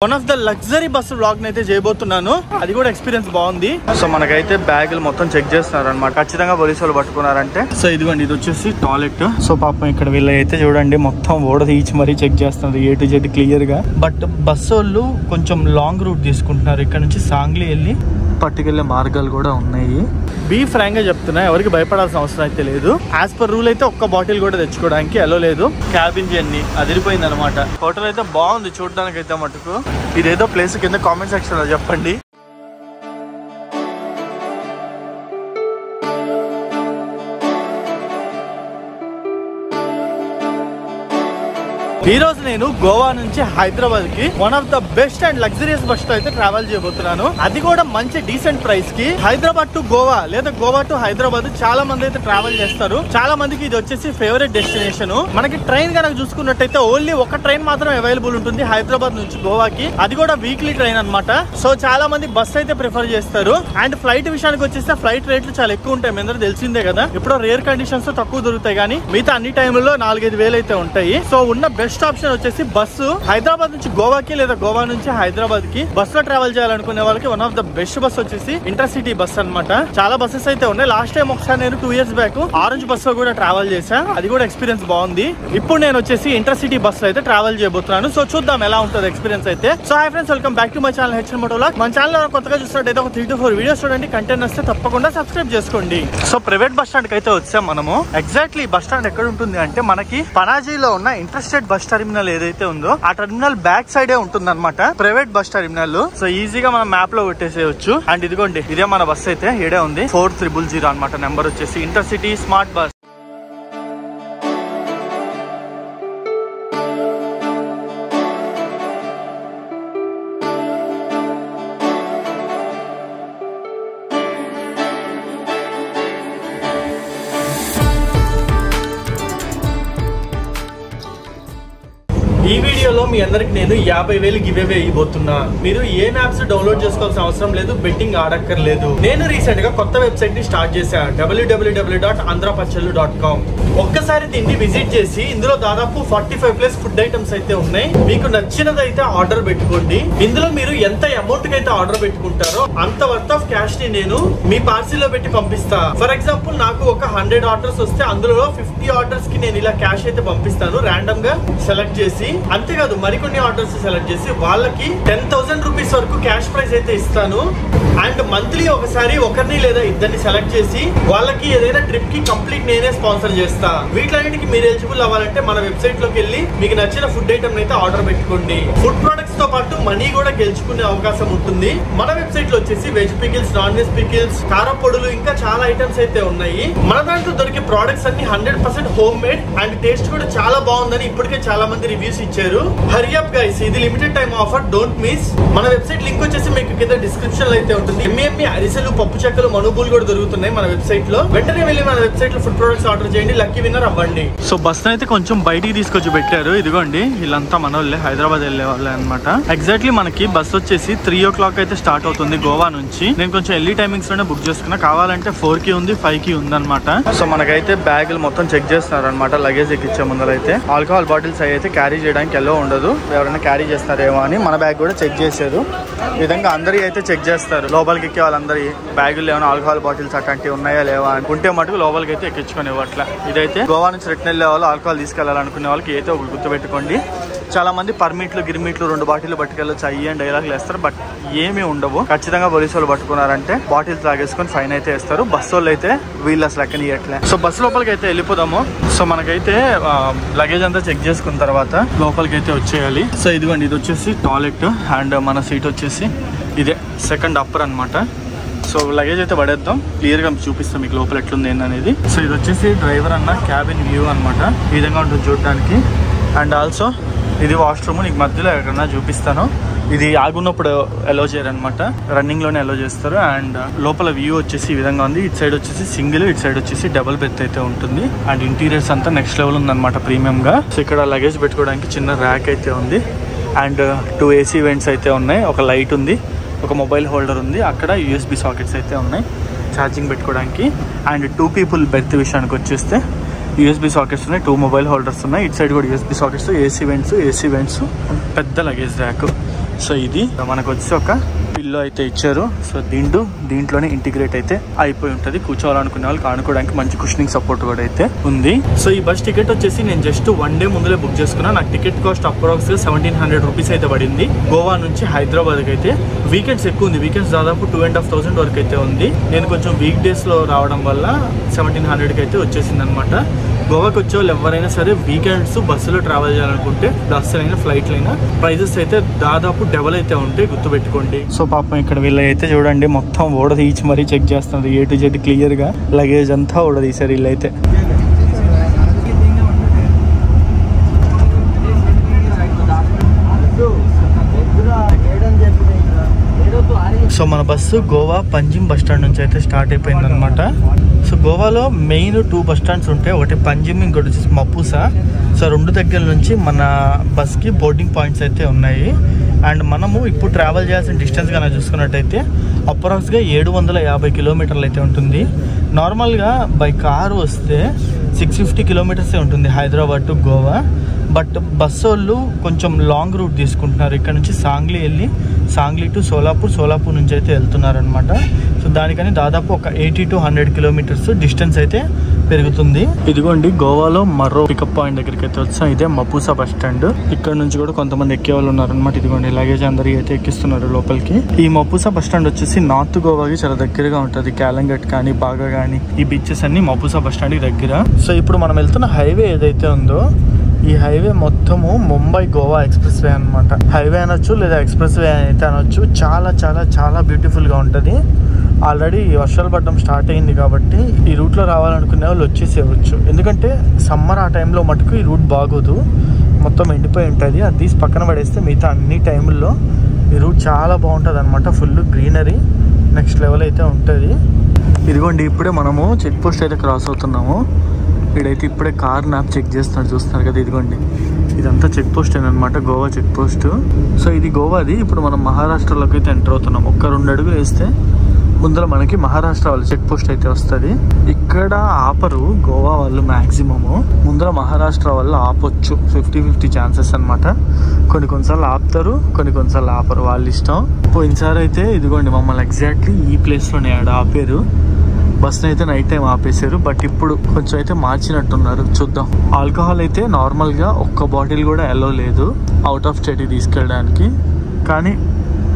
One of the luxury bus vlog అయితే చేయబోతున్నాను. అది కూడా ఎక్స్పీరియన్స్ బాగుంది. సో మనకైతే బ్యాగులు మొత్తం చెక్ చేస్తున్నారు అనమాట. ఖచ్చితంగా పోలీసు వాళ్ళు పట్టుకున్నారంటే. సో ఇదిగోండి, ఇది వచ్చేసి టాయిలెట్. సో పాపం ఇక్కడ వీళ్ళు అయితే చూడండి మొత్తం ఓడ తీసి మరీ చెక్ చేస్తున్నారు ఏ టు జెడ్ క్లియర్ గా. బట్ బస్సు వాళ్ళు కొంచెం లాంగ్ రూట్ తీసుకుంటున్నారు. ఇక్కడ నుంచి సాంగ్లీ వెళ్ళి పట్టుకెళ్లే మార్గాలు కూడా ఉన్నాయి. బీ ఫ్రాంక్ గా చెప్తున్నా, ఎవరికి భయపడాల్సిన అవసరం అయితే లేదు. యాజ్ పర్ రూల్ అయితే ఒక్క బాటిల్ కూడా తెచ్చుకోవడానికి అలో లేదు. క్యాబిన్ జర్నీ అదిరిపోయింది అనమాట. హోటల్ అయితే బాగుంది చూడడానికి అయితే మటుకు. ఇదేదో ప్లేస్ కింద కామెంట్ సెక్షన్ లో చెప్పండి. ఈ రోజు నేను గోవా నుంచి హైదరాబాద్ కి one of the best and luxurious bus తో అయితే ట్రావెల్ చేయబోతున్నాను. అది కూడా మంచి డీసెంట్ ప్రైస్ కి. హైదరాబాద్ టు గోవా లేదా గోవా టు హైదరాబాద్ చాలా మంది అయితే ట్రావెల్ చేస్తారు. చాలా మందికి ఇది వచ్చేసి ఫేవరెట్ డెస్టినేషన్. మనకి ట్రైన్ కనుక చూసుకున్నట్టయితే ఓన్లీ ఒక ట్రైన్ మాత్రం అవైలబుల్ ఉంటుంది హైదరాబాద్ నుంచి గోవాకి. అది కూడా వీక్లీ ట్రైన్ అనమాట. సో చాలా మంది బస్ అయితే ప్రిఫర్ చేస్తారు. అండ్ ఫ్లైట్ విషయానికి వచ్చేస్తే ఫ్లైట్ రేట్లు చాలా ఎక్కువ ఉంటాయి. మీ అందరూ తెలిసిందే కదా. ఇప్పుడు రేర్ కండిషన్స్ తో తక్కువ దొరుకుతాయి కానీ మిగతా అన్ని టైంలో 4-5 వేలు అయితే ఉంటాయి. సో ఉన్న బెస్ట్ ఆప్షన్ వచ్చేసి బస్సు. హైదరాబాద్ నుంచి గోవాకి లేదా గోవా నుంచి హైదరాబాద్ కి బస్ లో ట్రావెల్ చేయాలనుకునే వాళ్ళకి one of the best bus వచ్చేసి ఇంటర్సిటీ బస్ అన్నమాట. చాలా బస్సెస్ అయితే ఉన్నాయి. లాస్ట్ టైం ఒకసారి నేను 2 years బ్యాక్ ఆరెంజ్ బస్ లో కూడా ట్రావెల్ చేశా. అది కూడా ఎక్స్పీరియన్స్ బాగుంది. ఇప్పుడు నేను వచ్చేసి ఇంటర్సిటీ బస్ లో అయితే ట్రావెల్ చేయబోతున్నాను. సో చూద్దాం ఎలా ఉంటుంది ఎక్స్పీరియన్స్ అయితే. So hi friends, welcome back to my channel HN moto vlog. మన ఛానల్ కొత్తగా చూసినట్టయితే ఒక 3 to 4 వీడియోస్ చూడండి. కంటెంట్ వస్తే తప్పకుండా సబ్స్క్రైబ్ చేసుకోండి. సో ప్రైవేట్ బస్ స్టాండ్ కి అయితే వచ్చాం మనము. ఎగ్జాక్ట్లీ బస్ స్టాండ్ ఎక్కడ ఉంటుంది అంటే మనకి పనాజీలో ఉన్న ఇంటర్స్టేట్ బస్ టెర్మినల్ ఏదైతే ఉందో ఆ టెర్మినల్ బ్యాక్ సైడే ఉంటుంది అనమాట ప్రైవేట్ బస్ టెర్మినల్. సో ఈజీగా మనం మ్యాప్ లో పెట్టేసేయచ్చు. అండ్ ఇదిగోండి, ఇదే మన బస్ అయితే ఈడే ఉంది. 4000 అనమాట నెంబర్ వచ్చేసి. Intercity smart bus. ఈ వీడియోలో మీ అందరికి నేను 50,000 గివ్ అవే ఇవ్వబోతున్నా. మీరు ఏ మ్యాప్స్ డౌన్లోడ్ చేసుకోవాల్సిన అవసరం లేదు, బెట్టింగ్ ఆడక్కర్లేదు. నేను రీసెంట్ గా కొత్త వెబ్సైట్ ని స్టార్ట్ చేశా, www.andhrapachelu.com. ఒక్కసారి దీన్ని విజిట్ చేసి ఇందులో దాదాపు 45+ ఫుడ్ ఐటమ్స్ అయితే ఉన్నాయి. మీకు నచ్చినది అయితే ఆర్డర్ పెట్టుకోండి. ఇందులో మీరు ఎంత అమౌంట్ కి అయితే ఆర్డర్ పెట్టుకుంటారో అంత వర్త్ ఆఫ్ క్యాష్ ని నేను మీ పార్సిల్ లో పెట్టి పంపిస్తా. ఫర్ ఎగ్జాంపుల్ నాకు ఒక 100 ఆర్డర్స్ వస్తే అందులో 50 ఆర్డర్స్ కి నేను ఇలా క్యాష్ అయితే పంపిస్తాను రాండమ్ గా సెలెక్ట్ చేసి. అంతేకాదు మరికొన్ని ఆర్డర్స్ సెలెక్ట్ చేసి వాళ్ళకి 10,000 రూపీస్ వరకు క్యాష్ ప్రైజ్ అయితే ఇస్తాను. అండ్ మంత్లీ ఒకసారి ఒకరిని లేదా ఇద్దరిని సెలెక్ట్ చేసి వాళ్ళకి ఏదైనా ట్రిప్ కి కంప్లీట్ నేనే స్పాన్సర్ చేస్తా. వీటిలన్నిటికి మీరు ఎలిజిబుల్ అవ్వాలంటే మన వెబ్సైట్ లోకి వెళ్ళి మీకు నచ్చిన ఫుడ్ ఐటమ్ అయితే ఆర్డర్ పెట్టుకోండి. ఫుడ్ ప్రొడక్ట్స్ తో పాటు మనీ కూడా గెలుచుకునే అవకాశం ఉంటుంది. మన వెబ్సైట్ లో వచ్చేసి veg pickles, non veg pickles, కారం పొడులు, ఇంకా చాలా ఐటమ్స్ అయితే ఉన్నాయి. మన దాంట్లో దొరికే ప్రొడక్ట్స్ అన్ని 100% హోమ్ మేడ్ అండ్ టేస్ట్ కూడా చాలా బాగుందని ఇప్పటికే చాలా మంది రివ్యూస్ ఇచ్చారు. హరి అప్ గైస్, ఇది limited time offer, don't miss. మన వెబ్సైట్ లింక్ వచ్చేసి మీకు కింద డిస్క్రిప్షన్ లో అయితే ఉంటుంది. ఎమ్మె అరిసెలు, పప్పు చెక్కలు, మనుబులు కూడా దొరుకుతున్నాయి మన వెబ్సైట్ లో. వెంటనే వెళ్ళి మన వెబ్సైట్ లో ఫుడ్ ప్రొడక్ట్స్ ఆర్డర్ చేయండి, లక్కీ విన్నర్ అవ్వండి. సో బస్ అయితే కొంచెం బయటికి తీసుకొచ్చి పెట్టారు. ఇదిగోండి, వీళ్ళంతా మన వాళ్ళే, హైదరాబాద్ వెళ్ళే వాళ్ళే అనమాట. ఎగ్జాక్ట్లీ మనకి బస్ వచ్చేసి 3 o'clock అయితే స్టార్ట్ అవుతుంది గోవా నుంచి. నేను కొంచెం ఎర్లీ టైమింగ్స్ లోనే బుక్ చేసుకున్నా. కావాలంటే 4 కి ఉంది, 5 కి ఉంది అనమాట. సో మనకైతే బ్యాగులు మొత్తం చెక్ చేస్తున్నారు అనమాట. లగేజ్ ఎక్కించే ముందర అయితే ఆల్కహాల్ బాటిల్స్ అయితే క్యారీ చేయడానికి ఎలా ఉండదు, ఎవరైనా క్యారీ చేస్తారేమో అని మన బ్యాగ్ కూడా చెక్ చేశారు. ఈ విధంగా అందరి అయితే చెక్ చేస్తారు. లోపలికి ఎక్కే వాళ్ళందరి బ్యాగులు ఏమైనా ఆల్కహాల్ బాటిల్స్ అట్లాంటివి ఉన్నాయా లేవా అని. ఉంటే మటుకు లోపలికి అయితే ఎక్కించుకునే అట్లా. ఇదైతే గోవా నుంచి రిటర్న్ వెళ్ళే వాళ్ళు, ఆల్కహాల్ తీసుకెళ్లాలనుకునే వాళ్ళకి అయితే ఒక గుర్తుపెట్టుకోండి. చాలా మంది పర్మిట్లు, గిర్మిట్లు 2 బాటిల్ పట్టుకెళ్ళొచ్చు అయ్యి అని డైలాగులు వేస్తారు. బట్ ఏమీ ఉండవు. ఖచ్చితంగా పోలీసు వాళ్ళు పట్టుకున్నారంటే బాటిల్స్ తాగేసుకొని ఫైన్ అయితే వేస్తారు. బస్సు వాళ్ళు అయితే వీళ్ళు అసలు ఎక్కనియట్లే. సో బస్సు లోపలికి అయితే వెళ్ళిపోదాము. సో మనకైతే లగేజ్ అంతా చెక్ చేసుకున్న తర్వాత లోపలికి అయితే వచ్చేయాలి. సో ఇదిగోండి, ఇది వచ్చేసి టాయిలెట్ అండ్ మన సీట్ వచ్చేసి ఇదే సెకండ్ అప్పర్ అనమాట. సో లగేజ్ అయితే పడేద్దాం, క్లియర్ గా చూపిస్తాం మీకు లోపల ఎట్లుంది ఏంటనేది. సో ఇది వచ్చేసి డ్రైవర్ అన్న క్యాబిన్ వ్యూ అనమాట. ఈ విధంగా ఉంటుంది చూడడానికి. అండ్ ఆల్సో ఇది వాష్రూమ్, నీకు మధ్యలో ఎక్కడన్నా చూపిస్తాను. ఇది ఆగున్నప్పుడు అలో చేయరు అనమాట, రన్నింగ్ లోనే అలో చేస్తారు. అండ్ లోపల వ్యూ వచ్చేసి ఈ విధంగా ఉంది. ఇటు సైడ్ వచ్చేసి సింగిల్, ఇటు సైడ్ వచ్చేసి డబుల్ బెర్త్ అయితే ఉంటుంది. అండ్ ఇంటీరియర్స్ అంతా నెక్స్ట్ లెవెల్ ఉంది అనమాట, ప్రీమియం గా. సో ఇక్కడ లగేజ్ పెట్టుకోవడానికి చిన్న ర్యాక్ అయితే ఉంది. అండ్ 2 AC వెంట్స్ అయితే ఉన్నాయి. ఒక లైట్ ఉంది, ఒక మొబైల్ హోల్డర్ ఉంది. అక్కడ USB సాకెట్స్ అయితే ఉన్నాయి ఛార్జింగ్ పెట్టుకోవడానికి. అండ్ 2 people బెర్త్ విషయానికి వచ్చేస్తే USB సాకెట్స్ ఉన్నాయి, 2 మొబైల్ హోల్డర్స్ ఉన్నాయి. ఇటు సైడ్ కూడా USB సాకెట్స్, AC వెంట్స్, పెద్ద లగేజ్ ర్యాక్. సో ఇది మనకు వచ్చి ఒక పిల్లో అయితే ఇచ్చారు. సో దీంట్లోనే ఇంటిగ్రేట్ అయితే అయిపోయి ఉంటుంది. కూర్చోవాలనుకునే వాళ్ళకి ఆనుకోవడానికి మంచి కుషనింగ్ సపోర్ట్ కూడా అయితే ఉంది. సో ఈ బస్ టికెట్ వచ్చేసి నేను జస్ట్ 1 డే ముందులే బుక్ చేసుకున్నా. నాకు టికెట్ కాస్ట్ అప్రాక్స్ 1700 రూపీస్ అయితే పడింది. గోవా నుంచి హైదరాబాద్కి అయితే. వీకెండ్స్ ఎక్కువ ఉంది, వీకెండ్స్ దాదాపు 2500 వరకు అయితే ఉంది. నేను కొంచెం వీక్ డేస్ లో రావడం వల్ల 1700కి అయితే వచ్చేసింది అనమాట. గోవాకి వచ్చే వాళ్ళు ఎవరైనా సరే వీకెండ్స్ బస్సులో ట్రావెల్ చేయాలనుకుంటే బస్సులైనా ఫ్లైట్లైనా ప్రైజెస్ అయితే దాదాపు డబల్ అయితే ఉంటాయి, గుర్తుపెట్టుకోండి. సో పాపం ఇక్కడ వీళ్ళు అయితే చూడండి మొత్తం ఓడదీచి మరీ చెక్ చేస్తున్నారు. A to Z క్లియర్ గా లగేజ్ అంతా ఓడదీశారు వీళ్ళైతే. సో మన bus Goa Panjim bus stand నుంచి అయితే స్టార్ట్ అయిపోయింది అనమాట. సో గోవాలో మెయిన్ 2 బస్ స్టాండ్స్ ఉంటాయి, ఒకటి పంజిమ్, ఇంకోటి వచ్చేసి మపూసా. సో 2 దగ్గర నుంచి మన బస్కి బోర్డింగ్ పాయింట్స్ అయితే ఉన్నాయి. అండ్ మనము ఇప్పుడు ట్రావెల్ చేయాల్సిన డిస్టెన్స్ కన్నా చూసుకున్నట్టయితే అప్రాక్స్గా 750 కిలోమీటర్లు అయితే ఉంటుంది. నార్మల్గా బై కారు వస్తే 650 కిలోమీటర్సే ఉంటుంది Hyderabad to Goa. But bus వాళ్ళు కొంచెం లాంగ్ రూట్ తీసుకుంటున్నారు. ఇక్కడ నుంచి సాంగ్లీ వెళ్ళి సాంగ్లీ టు సోలాపూర్ నుంచి అయితే వెళ్తున్నారు అనమాట. సో దానికని దాదాపు ఒక 80 to 100 కిలోమీటర్స్ డిస్టెన్స్ అయితే పెరుగుతుంది. ఇదిగోండి గోవాలో మరో పికప్ పాయింట్ దగ్గరికి అయితే వచ్చాం. ఇదే మపూసా బస్ స్టాండ్. ఇక్కడ నుంచి కూడా కొంతమంది ఎక్కే వాళ్ళు ఉన్నారు అనమాట. ఇదిగోండి లగేజ్ అందరికి అయితే ఎక్కిస్తున్నారు లోపలికి. ఈ మపూసా బస్ స్టాండ్ వచ్చేసి నార్త్ గోవాకి చాలా దగ్గరగా ఉంటుంది. క్యాలంగట్ కానీ బాగా కానీ ఈ బీచెస్ అన్ని మపూసా బస్ స్టాండ్ కి దగ్గర. సో ఇప్పుడు మనం వెళ్తున్న హైవే ఏదైతే ఉందో ఈ హైవే మొత్తము ముంబై గోవా ఎక్స్ప్రెస్ వే అనమాట. హైవే అనొచ్చు లేదా ఎక్స్ప్రెస్ వే అయితే అనొచ్చు. చాలా చాలా చాలా బ్యూటిఫుల్ గా ఉంటుంది. ఆల్రెడీ వర్షాలు పడడం స్టార్ట్ అయింది కాబట్టి ఈ రూట్లో రావాలనుకునే వాళ్ళు వచ్చేసేవచ్చు. ఎందుకంటే సమ్మర్ ఆ టైంలో మటుకు ఈ రూట్ బాగోదు, మొత్తం ఎండిపోయి ఉంటుంది. అది తీసి పక్కన పడేస్తే మిగతా అన్ని టైంల్లో ఈ రూట్ చాలా బాగుంటుంది అనమాట. ఫుల్ గ్రీనరీ నెక్స్ట్ లెవెల్ అయితే ఉంటుంది. ఇదిగోండి ఇప్పుడే మనము చెక్ పోస్ట్ అయితే క్రాస్ అవుతున్నాము. ఇక్కడైతే ఇప్పుడే కార్ మ్యాప్ చెక్ చేస్తున్నారు, చూస్తున్నారు కదా. ఇదిగోండి ఇదంతా చెక్ పోస్ట్ అనమాట, గోవా చెక్ పోస్ట్. సో ఇది గోవాది. ఇప్పుడు మనం మహారాష్ట్రలోకి అయితే ఎంటర్ అవుతున్నాం. ఒక్క 2 అడుగులు వేస్తే ముందర మనకి మహారాష్ట్ర వాళ్ళు చెక్ పోస్ట్ అయితే వస్తుంది. ఇక్కడ ఆపరు గోవా వాళ్ళు మ్యాక్సిమము, ముందర మహారాష్ట్ర వాళ్ళు ఆపొచ్చు. 50-50 ఛాన్సెస్ అనమాట. కొన్నిసార్లు ఆపుతారు, కొన్నిసార్లు ఆపరు, వాళ్ళ ఇష్టం. పోయినసారి అయితే ఇదిగోండి మమ్మల్ని ఎగ్జాక్ట్లీ ఈ ప్లేస్లోనే ఆపారు. బస్ని అయితే నైట్ టైం ఆపేశారు. బట్ ఇప్పుడు కొంచెం అయితే మార్చినట్టున్నారు, చూద్దాం. ఆల్కహాల్ అయితే నార్మల్గా ఒక్క బాటిల్ కూడా అలో లేదు అవుట్ ఆఫ్ స్టేట్కి తీసుకెళ్ళడానికి. కానీ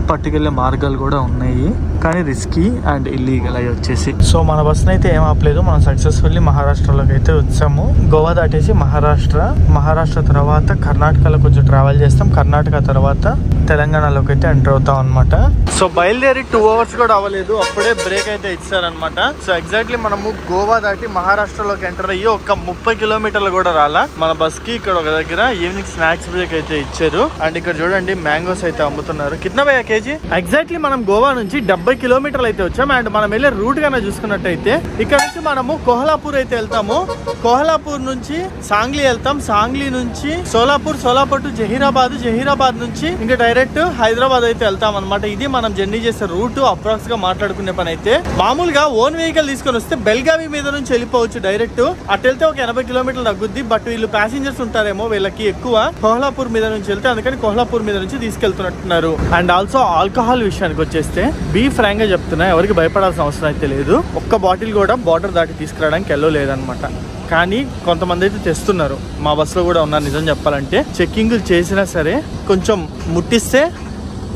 పట్టుకెళ్ళే మార్గాలు కూడా ఉన్నాయి, కానీ రిస్కీ అండ్ ఇల్లీగల్ అవి వచ్చేసి. సో మన బస్ని అయితే ఏం ఆపలేదు. మనం సక్సెస్ఫుల్లీ మహారాష్ట్రలోకి అయితే వచ్చాము. గోవా దాటేసి మహారాష్ట్ర తర్వాత కర్ణాటకలో కొంచెం ట్రావెల్ చేస్తాం. కర్ణాటక తర్వాత తెలంగాణలోకి అయితే ఎంటర్ అవుతాం అనమాట. సో బయలుదేరి 2 అవర్స్ కూడా అవ్వలేదు, అప్పుడే బ్రేక్ అయితే ఇచ్చారనమాట. సో ఎగ్జాక్ట్లీ మనము గోవా దాటి మహారాష్ట్రలోకి ఎంటర్ అయ్యి ఒక 30 కిలోమీటర్లు కూడా రాలా. మన బస్ కి ఇక్కడ ఒక దగ్గర ఈవినింగ్ స్నాక్స్ బ్రేక్ అయితే ఇచ్చారు. అండ్ ఇక్కడ చూడండి మ్యాంగోస్ అయితే అమ్ముతున్నారు. కిतना భయ్యా కేజీ? ఎగ్జాక్ట్లీ మనం గోవా నుంచి 70 కిలోమీటర్లు అయితే వచ్చాం. అండ్ మనం వెళ్ళే రూట్ గానే చూసుకున్నట్టయితే ఇక్కడ నుంచి మనము కోహ్లాపూర్ అయితే వెళ్తాము. కోహ్లాపూర్ నుంచి సాంగ్లీ వెళ్తాం. సాంగ్లీ నుంచి సోలాపూర్ టు జహీరాబాద్ నుంచి ఇంకా డైరెక్ట్ హైదరాబాద్ అయితే వెళ్తాం అనమాట. ఇది మనం జర్నీ చేసే రూట్. అప్రాక్స్ గా మాట్లాడుకునే పని అయితే మామూలుగా ఓన్ వెహికల్ తీసుకొని వస్తే బెల్గావి మీద నుంచి వెళ్ళిపోవచ్చు డైరెక్ట్. అటు వెళ్తే ఒక 80 కిలోమీటర్లు తగ్గుద్ది. బట్ వీళ్ళు ప్యాసింజర్స్ ఉంటారేమో, వీళ్ళకి ఎక్కువ కోహ్లాపూర్ మీద నుంచి వెళ్తే, అందుకని కోహ్లాపూర్ మీద నుంచి తీసుకెళ్తున్నట్టున్నారు. అండ్ ఆల్సో ఆల్కహాల్ విషయానికి వచ్చేస్తే బీ ఫ్రాంక్ గా చెప్తున్నా, ఎవరికి భయపడాల్సిన అవసరం అయితే లేదు. ఒక్క బాటిల్ కూడా బార్డర్ దాటి తీసుకురావడానికి ఎల్లో లేదనమాట. కానీ కొంతమంది అయితే తెస్తున్నారు. మా బస్సులో కూడా ఉన్నారు. నిజం చెప్పాలంటే చెక్కింగ్ చేసినా సరే కొంచెం ముట్టిస్తే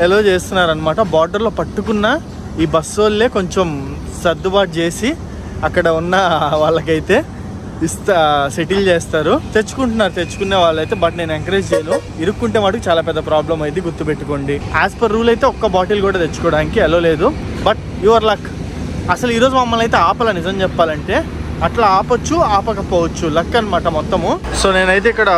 ఎలో చేస్తున్నారు అనమాట. బార్డర్లో పట్టుకున్న ఈ బస్సు వాళ్ళే కొంచెం సర్దుబాటు చేసి అక్కడ ఉన్న వాళ్ళకైతే సెటిల్ చేస్తారు. తెచ్చుకునే వాళ్ళైతే. బట్ నేను ఎంకరేజ్ చేయను. ఇరుక్కుంటే మటుకు చాలా పెద్ద ప్రాబ్లం అయితే, గుర్తుపెట్టుకోండి. యాజ్ పర్ రూల్ అయితే ఒక్క బాటిల్ కూడా తెచ్చుకోవడానికి ఎలో లేదు. But your luck. అసలు ఈరోజు మమ్మల్ని అయితే ఆపాల, నిజం చెప్పాలంటే. అట్లా ఆపొచ్చు, ఆపకపోవచ్చు, లక్ అనమాట మొత్తము. సో నేనైతే ఇక్కడ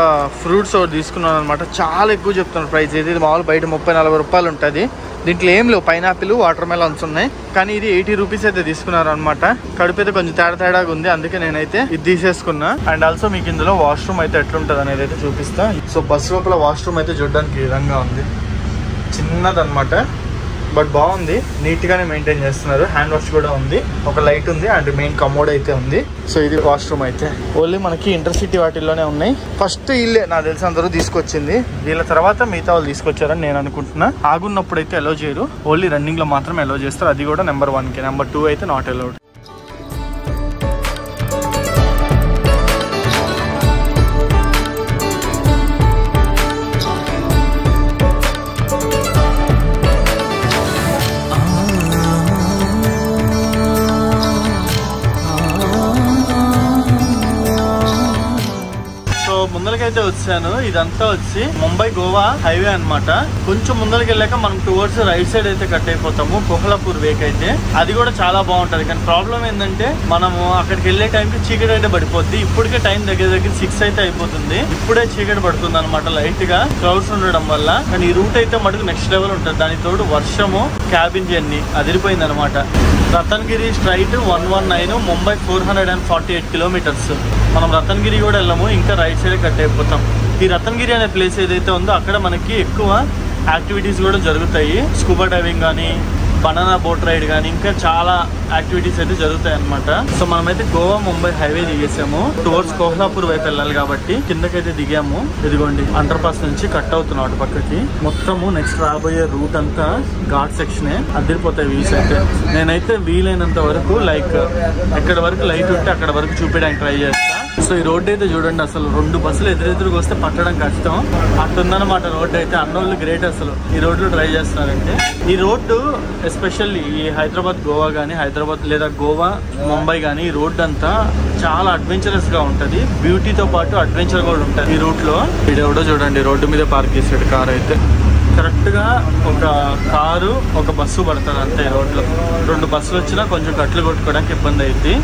ఫ్రూట్స్ ఒకటి తీసుకున్నాను అనమాట. చాలా ఎక్కువ చెప్తున్నాను ప్రైస్. ఇది మామూలు బయట 30-40 రూపాయలు ఉంటుంది. దీంట్లో ఏం లేవు, పైనాపిల్, వాటర్ మెలన్స్ ఉన్నాయి. కానీ ఇది 80 రూపీస్ అయితే తీసుకున్నారు అనమాట. కడుపు అయితే కొంచెం తేడాగా ఉంది, అందుకే నేనైతే ఇది తీసేసుకున్నా. అండ్ ఆల్సో మీకు ఇందులో వాష్రూమ్ అయితే ఎట్లుంటుంది అనేది అయితే చూపిస్తా. సో బస్ లోపల వాష్రూమ్ అయితే చూడడానికి ఈ విధంగా ఉంది, చిన్నదనమాట. బట్ బాగుంది, నీట్ గానే మెయింటైన్ చేస్తున్నారు. హ్యాండ్ వాష్ కూడా ఉంది, ఒక లైట్ ఉంది అండ్ మెయిన్ కమోడ్ అయితే ఉంది. సో ఇది వాష్రూమ్ అయితే ఓన్లీ మనకి ఇంటర్సిటీ వాటిల్లోనే ఉన్నాయి. ఫస్ట్ వీళ్ళే నాకు తెలిసి అందరూ తీసుకొచ్చింది, వీళ్ళ తర్వాత మిగతా వాళ్ళు తీసుకొచ్చారని నేను అనుకుంటున్నా. ఆగున్నప్పుడు అయితే అలో చేయరు, ఓన్లీ రన్నింగ్ లో మాత్రం అలో చేస్తారు, అది కూడా నెంబర్ 1కి. నెంబర్ 2 అయితే నాట్ అలౌడ్. ముందలకైతే వచ్చాను. ఇదంతా వచ్చి ముంబై గోవా హైవే అన్నమాట. కొంచెం ముందలకి వెళ్ళాక మనం టువర్డ్స్ రైట్ సైడ్ అయితే కట్ అయిపోతాము కోహ్లాపూర్ వేక్ అయితే. అది కూడా చాలా బాగుంటది. కానీ ప్రాబ్లం ఏంటంటే మనము అక్కడికి వెళ్ళే టైంకి చీకటి అయితే పడిపోద్ది. ఇప్పటికే టైం దగ్గర 6 అయితే అయిపోతుంది. ఇప్పుడే చీకటి పడుతుంది అనమాట, లైట్ గా క్లౌడ్స్ ఉండడం వల్ల. కానీ ఈ రూట్ అయితే మటుకు నెక్స్ట్ లెవెల్ ఉంటుంది. దాని తోడు వర్షము, క్యాబిన్ జర్నీ అదిరిపోయింది అనమాట. రతన్గిరి స్ట్రైట్ 119, ముంబై 448 కిలోమీటర్స్. మనం రతన్గిరి కూడా వెళ్ళాము, ఇంకా రైట్ సైడ్ కట్ అయిపోతాం. ఈ రతన్గిరి అనే ప్లేస్ ఏదైతే ఉందో అక్కడ మనకి ఎక్కువ యాక్టివిటీస్ కూడా జరుగుతాయి. స్కూబా డైవింగ్ కానీ, బనానా బోట్ రైడ్ కానీ, ఇంకా చాలా యాక్టివిటీస్ అయితే జరుగుతాయి అనమాట. సో మనమైతే గోవా ముంబై హైవే దిగేసాము. టువర్డ్స్ కోహ్లాపూర్ వైపు వెళ్ళాలి కాబట్టి కిందకైతే దిగాము. ఇదిగోండి అండర్ పాస్ నుంచి కట్ అవుతున్నాం అటు పక్కకి. మొత్తము నెక్స్ట్ రాబోయే రూట్ అంతా ఘాట్ సెక్షనే. అదిరిపోతాయి వ్యూస్ అయితే. నేనైతే వీలైనంత వరకు లైక్ ఎక్కడ వరకు లైట్ ఉంటే అక్కడ వరకు చూపించడానికి ట్రై చేస్తా. సో ఈ రోడ్డు అయితే చూడండి, అసలు 2 బస్సులు ఎదురెదురుగా వస్తే పట్టడం కష్టం అట్టుందన్నమాట రోడ్డు అయితే. అన్నోళ్ళు గ్రేట్ అసలు ఈ రోడ్లు ట్రై చేస్తున్నారంటే. ఈ రోడ్డు ఎస్పెషల్లీ ఈ హైదరాబాద్ గోవా కానీ, హైదరాబాద్ లేదా గోవా ముంబై కానీ, ఈ రోడ్డు అంతా చాలా అడ్వెంచరస్ గా ఉంటది. బ్యూటీతో పాటు అడ్వెంచర్ కూడా ఉంటుంది ఈ రూట్ లో. ఇదేవిడో చూడండి రోడ్డు మీద పార్క్ చేసాడు కార్ అయితే. కరెక్ట్ గా ఒక కారు, ఒక బస్సు పడుతుంది అంతే. ఈ రోడ్లో 2 బస్సులు వచ్చినా కొంచెం కట్లు కొట్టుకోవడానికి ఇబ్బంది అయింది.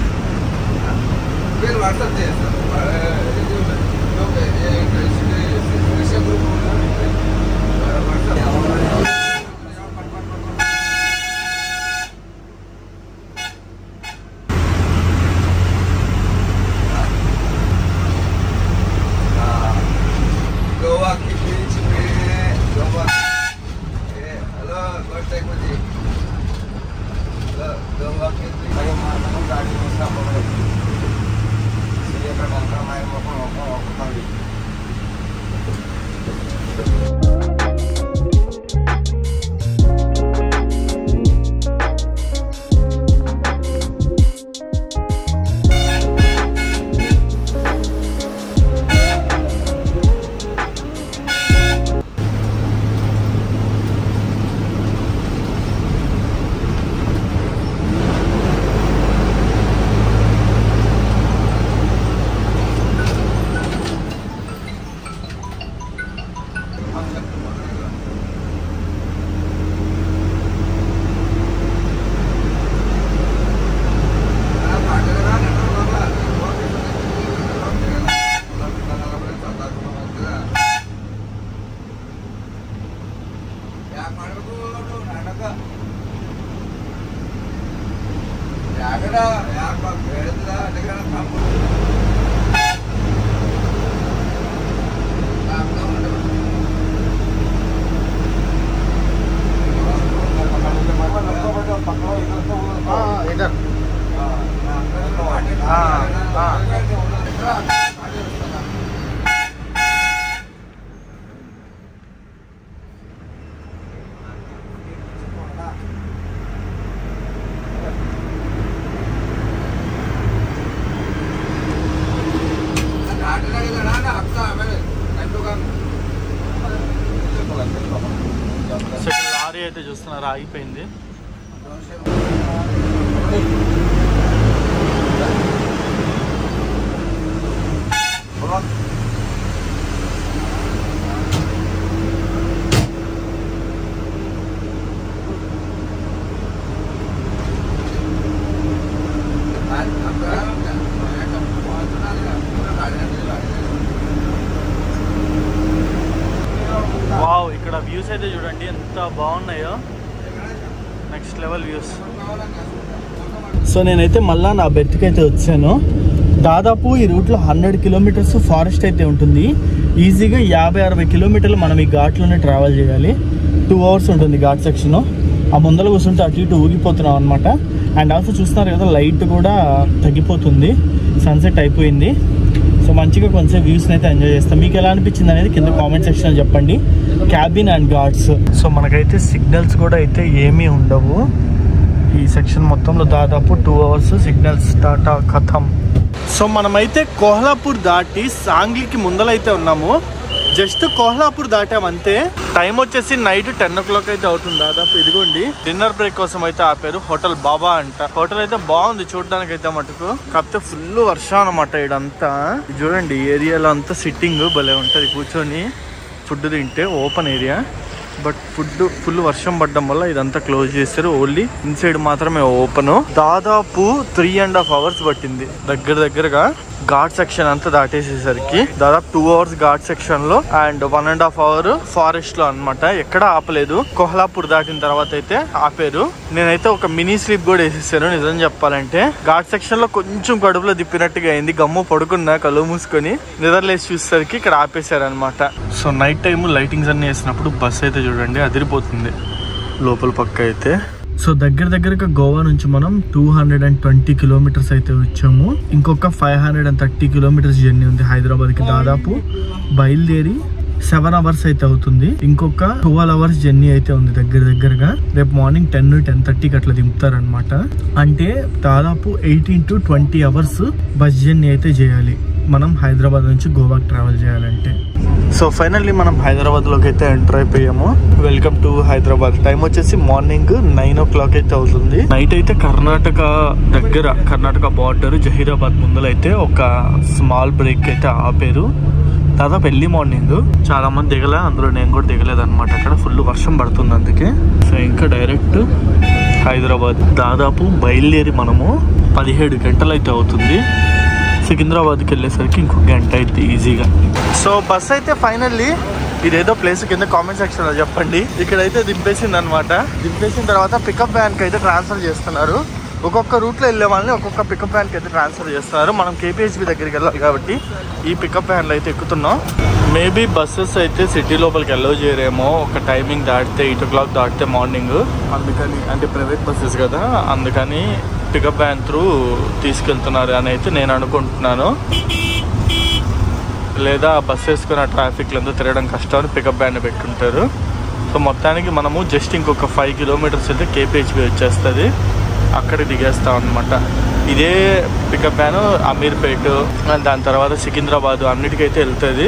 లారీ అయితే చూస్తున్నారు ఆగిపోయింది. వావ్, ఇక్కడ వ్యూస్ అయితే చూడండి ఎంత బాగున్నాయో, నెక్స్ట్ లెవెల్ వ్యూస్. సో నేనైతే మళ్ళా నా బెర్త్కి అయితే వచ్చాను. దాదాపు ఈ రూట్లో 100 కిలోమీటర్స్ ఫారెస్ట్ అయితే ఉంటుంది. ఈజీగా 50-60 కిలోమీటర్లు మనం ఈ ఘాట్లోనే ట్రావెల్ చేయాలి. 2 అవర్స్ ఉంటుంది ఘాట్ సెక్షన్. ఆ ముందర కూర్చుంటే అటు ఇటు ఊగిపోతున్నాం అనమాట. అండ్ ఆల్సో చూస్తున్నారు కదా లైట్ కూడా తగ్గిపోతుంది, సన్సెట్ అయిపోయింది. సో మంచిగా కొంచెం వ్యూస్ని అయితే ఎంజాయ్ చేస్తాం. మీకు ఎలా అనిపించింది అనేది కింద కామెంట్ సెక్షన్లో చెప్పండి. Cabin and guards. సో మనకైతే సిగ్నల్స్ కూడా అయితే ఏమీ ఉండవు ఈ సెక్షన్ మొత్తంలో. దాదాపు 2 hours సిగ్నల్స్ టాటా ఖతం. సో మనమైతే కోహ్లాపూర్ దాటి సాంగ్లీకి ముందలైతే ఉన్నాము. జస్ట్ కోహ్లాపూర్ దాటామంతే. టైం వచ్చేసి నైట్ 10 o'clock అయితే అవుతుంది దాదాపు. ఇదిగోండి డిన్నర్ బ్రేక్ కోసం అయితే ఆపారు. హోటల్ బాబా అంట. హోటల్ అయితే బాగుంది చూడడానికి అయితే మటుకు. కాకపోతే ఫుల్ వర్షం అనమాట ఇడంతా. చూడండి ఏరియాలో అంతా సిట్టింగ్ భలే ఉంటది కూర్చొని ఫుడ్ తింటే. ఓపెన్ ఏరియా బట్ ఫుల్ వర్షం పడడం వల్ల ఇదంతా క్లోజ్ చేశారు. ఓన్లీ ఇన్సైడ్ మాత్రమే ఓపెన్. దాదాపు 3.5 hours పట్టింది దగ్గరగా ఘాట్ సెక్షన్ అంతా దాటేసేసరికి. దాదాపు 2 hours ఘాట్ సెక్షన్ లో అండ్ 1.5 hour ఫారెస్ట్ లో అనమాట. ఎక్కడ ఆపలేదు. కోహ్లాపూర్ దాటిన తర్వాత అయితే ఆపారు. నేనైతే ఒక మినీ స్లీప్ కూడా వేసేసాను నిజం చెప్పాలంటే. ఘాట్ సెక్షన్ లో కొంచెం కడుపులో తిప్పినట్టుగా అయింది. గమ్ము పడుకున్నా కళ్ళు మూసుకొని నిద్రలేసి చూసేసరికి ఇక్కడ ఆపేశారు అనమాట. సో నైట్ టైం లైటింగ్స్ అన్ని వేసినప్పుడు బస్ అయితే చూడండి అదిరిపోతుంది లోపల పక్క అయితే. సో దగ్గరగా గోవా నుంచి మనం 220 kilometers అయితే వచ్చాము. ఇంకొక 530 kilometers జర్నీ ఉంది హైదరాబాద్కి. దాదాపు బయలుదేరి 7 hours అయితే అవుతుంది. ఇంకొక 12 hours జర్నీ అయితే ఉంది దగ్గరగా. రేపు మార్నింగ్ 10-10:30కి అట్లా దింపుతారనమాట. అంటే దాదాపు 18 to 20 hours బస్ జర్నీ అయితే చేయాలి మనం హైదరాబాద్ నుంచి గోవాకి ట్రావెల్ చేయాలంటే. సో ఫైనల్లీ మనం హైదరాబాద్లోకి అయితే ఎంటర్ అయిపోయాము. Welcome to Hyderabad. టైం వచ్చేసి మార్నింగ్ 9 o'clock అయితే అవుతుంది. నైట్ అయితే కర్ణాటక బార్డర్ జహీరాబాద్ ముందలైతే ఒక స్మాల్ బ్రేక్ అయితే ఆపారు. దాదాపు ఎర్లీ మార్నింగ్. చాలా మంది దిగలే, అందులో నేను కూడా దిగలేదు అనమాట. అక్కడ ఫుల్ వర్షం పడుతుంది అందుకే. సో ఇంకా డైరెక్ట్ హైదరాబాద్. దాదాపు బయలుదేరి మనము 17 గంటలు అయితే అవుతుంది. సికింద్రాబాద్కి వెళ్ళేసరికి ఇంకొక గంట అయితే ఈజీగా. సో బస్ అయితే ఫైనల్లీ ఇదేదో ప్లేస్ కింద కామెంట్ సెక్షన్లో చెప్పండి. ఇక్కడైతే దింపేసింది అనమాట. దింపేసిన తర్వాత పికప్ వ్యాన్కి అయితే ట్రాన్స్ఫర్ చేస్తున్నారు. ఒక్కొక్క రూట్లో వెళ్ళే వాళ్ళని ఒక్కొక్క పికప్ వ్యాన్కి అయితే ట్రాన్స్ఫర్ చేస్తున్నారు. మనం కేపీహెచ్బీ దగ్గరికి వెళ్ళాలి కాబట్టి ఈ పికప్ వ్యాన్లో అయితే ఎక్కుతున్నాం. మేబీ బస్సెస్ అయితే సిటీ లోపలికి ఎల్లో చేయరేమో. ఒక టైమింగ్ దాటితే 8 o'clock దాటితే మార్నింగ్. అందుకని అంటే ప్రైవేట్ బస్సెస్ కదా, అందుకని పికప్ వ్యాన్ త్రూ తీసుకెళ్తున్నారు అని అయితే నేను అనుకుంటున్నాను. లేదా బస్ వేసుకున్న ట్రాఫిక్లో తిరగడం కష్టం అని పికప్ వ్యాన్ పెట్టుంటారు. సో మొత్తానికి మనము జస్ట్ ఇంకొక 5 kilometers అయితే కేపీహెచ్బీ వచ్చేస్తుంది. అక్కడ దిగేస్తాం అనమాట. ఇదే పికప్ వ్యాన్ అమీర్పేట్ దాని తర్వాత సికింద్రాబాద్ అన్నిటికైతే వెళ్తుంది.